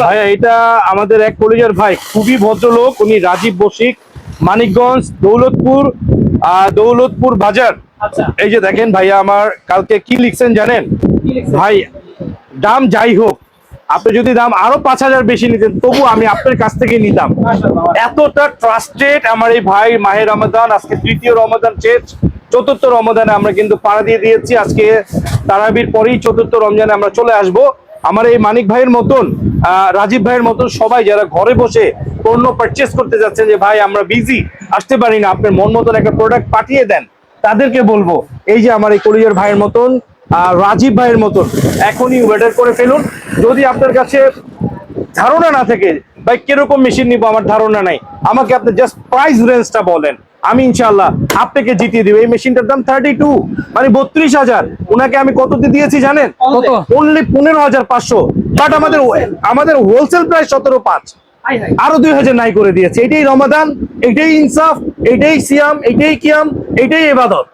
ভাইয়া এটা আমাদের এক কলেজের ভাই, খুবই ভদ্রলোক, উনি রাজীব বশিক, মানিকগঞ্জ, দৌলতপুর বাজার। এই যে দেখেন ভাইয়া, আমার কালকে কি লিখছেন জানেন ভাই? দাম যাই হোক, আপনি যদি দাম আরো 5,000 বেশি নিতেন তবু আমি আপনার কাছ থেকে নিতাম। এতটা ট্রাস্টেড আমার এই ভাই। মাহে রমাদান, আজকে তৃতীয় রমাদান শেষ, চতুর্থ রমাদানে আমরা কিন্তু পাড়া দিয়ে দিয়েছি। আজকে তারাবির পরেই চতুর্থ রমজানে আমরা চলে আসব। আমার এই মানিক ভাইয়ের মতন, রাজীব ভাইয়ের মতন সবাই যারা ঘরে বসে পণ্য পারচেস করতে যাচ্ছেন যে ভাই আমরা বিজি, আসতে পারি না, আপনার মন মতন একটা প্রোডাক্ট পাঠিয়ে দেন, তাদেরকে বলবো এই যে আমার এই কলিজার ভাইয়ের মতন, রাজীব ভাইয়ের মতন এখনই অর্ডার করে ফেলুন। যদি আপনার কাছে ধারণা না থাকে ভাই কিরকম মেশিন নিবো, আমার ধারণা নাই, আমাকে আপনি জাস্ট প্রাইস রেঞ্জটা বলেন, আমি ইনশাআল্লাহ আপনাকে জিতিয়ে দিব। এই মেশিনটার দাম 32, মানে 32,000। ওনাকে আমি কততে দিয়েছি জানেন? অনলি 15,500। বাট আমাদের হোলসেল প্রাইস 17,500, আরো 2,000 নাই করে দিয়েছে। এটাই রমাদান, এটাই ইনসাফ, এটাই সিয়াম, এটাই কিয়াম, এটাই ইবাদত।